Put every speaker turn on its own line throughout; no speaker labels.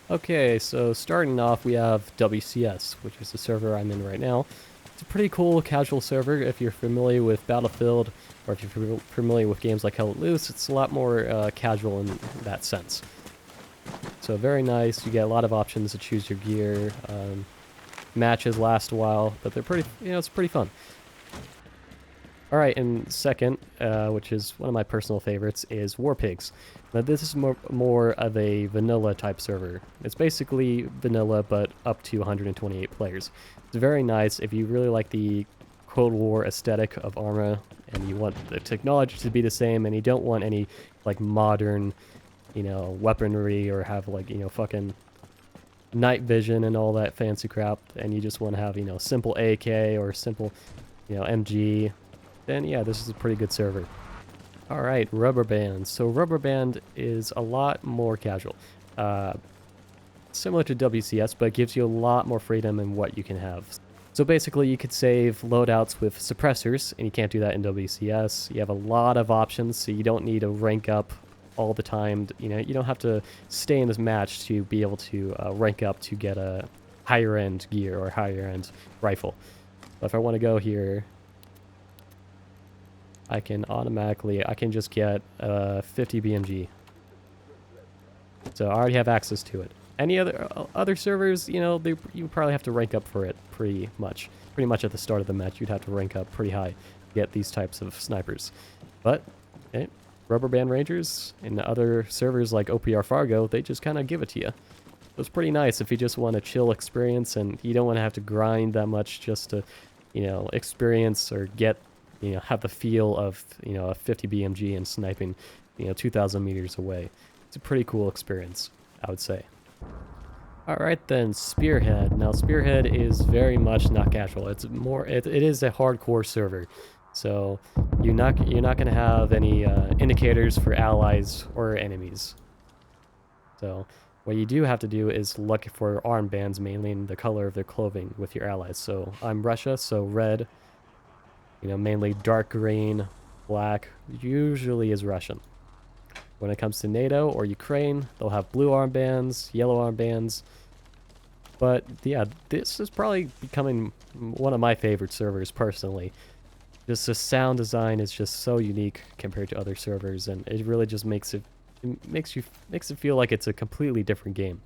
Okay, so starting off, we have WCS, which is the server I'm in right now. It's a pretty cool casual server if you're familiar with Battlefield, or if you're familiar with games like Hell Let Loose. It's a lot more casual in that sense. So very nice. You get a lot of options to choose your gear. Matches last a while, but they're pretty. It's pretty fun. All right, and second, which is one of my personal favorites, is War Pigs. Now this is more of a vanilla type server. It's basically vanilla, but up to 128 players. It's very nice if you really like the Cold War aesthetic of Arma, and you want the technology to be the same, and you don't want any like modern, weaponry or have like fucking night vision and all that fancy crap, and you just want to have simple AK or simple MG, then yeah, this is a pretty good server. All right, Rubber Band. So Rubber Band is a lot more casual. Uh, Similar to WCS, but it gives you a lot more freedom in what you can have. So basically, you could save loadouts with suppressors, and you can't do that in WCS. You have a lot of options, so you don't need to rank up all the time. You don't have to stay in this match to be able to rank up to get a higher end gear or higher end rifle. But if I want to go here, I can just get 50 BMG. So I already have access to it. Any other servers, you probably have to rank up for it pretty much. Pretty much at the start of the match, you'd have to rank up pretty high to get these types of snipers. But, okay, Rubber Band Rangers and other servers like OPR Fargo, they just kind of give it to you. So it's pretty nice if you just want a chill experience and you don't want to have to grind that much just to, experience or get, have the feel of, a 50 BMG and sniping, 2,000 meters away. It's a pretty cool experience, I would say. All right then, Spearhead. Now Spearhead is very much not casual. It's more it is a hardcore server. So you're not going to have any indicators for allies or enemies. So what you do have to do is look for armbands, mainly in the color of their clothing with your allies. So I'm Russia, so red, mainly dark green, black, usually is Russian. When it comes to NATO or Ukraine, they'll have blue armbands, yellow armbands. But yeah, this is probably becoming one of my favorite servers personally. Just the sound design is just so unique compared to other servers, and it really just makes it feel like it's a completely different game.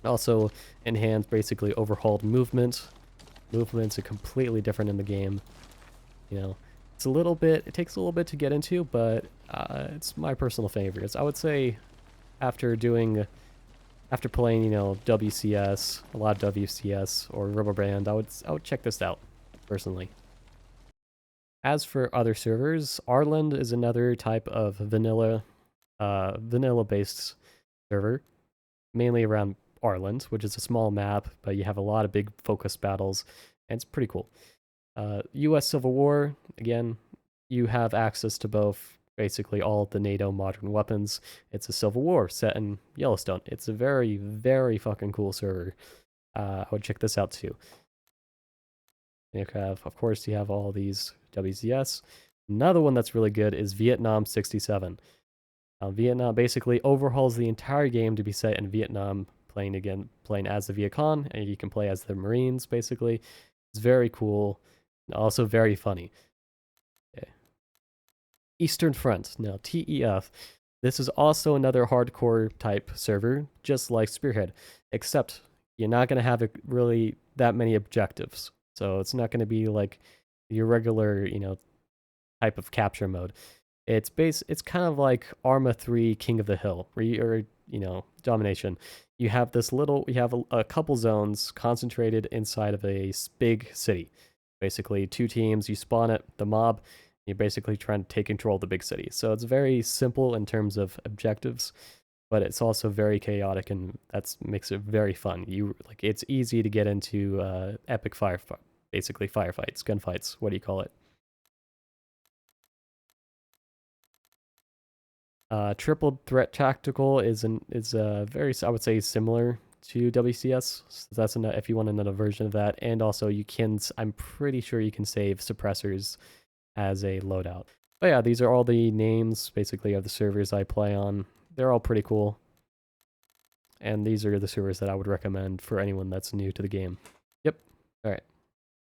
Also, enhanced, basically overhauled movement. Movements are completely different in the game. It takes a little bit to get into, but it's my personal favorites. I would say after playing, WCS, a lot of WCS or Rubber Band, I would check this out personally. As for other servers, Arland is another type of vanilla based server, mainly around Arland, which is a small map, but you have a lot of big focus battles, and it's pretty cool. U.S. Civil War, again, you have access to both basically all of the NATO modern weapons. It's a Civil War set in Yellowstone. It's a very, very fucking cool server. I would check this out too. Of course, you have all these WCS. Another one that's really good is Vietnam 67. Vietnam basically overhauls the entire game to be set in Vietnam, playing as the Viet Cong, and you can play as the Marines, basically. It's very cool, and also very funny. Okay. Eastern Front, now TEF. This is also another hardcore type server, just like Spearhead, except you're not going to have really that many objectives. So it's not going to be like your regular, type of capture mode. It's kind of like Arma 3 King of the Hill, domination. You have a couple zones concentrated inside of a big city. Basically, two teams, you spawn at the mob, you're basically trying to take control of the big city. So it's very simple in terms of objectives, but it's also very chaotic, and that makes it very fun. It's easy to get into epic basically firefights, gunfights. What do you call it? Triple Threat Tactical is very, I would say, similar to WCS. So that's if you want another version of that, and also I'm pretty sure you can save suppressors as a loadout. But yeah, these are all the names basically of the servers I play on. They're all pretty cool. and these are the servers that I would recommend for anyone that's new to the game. Yep. All right.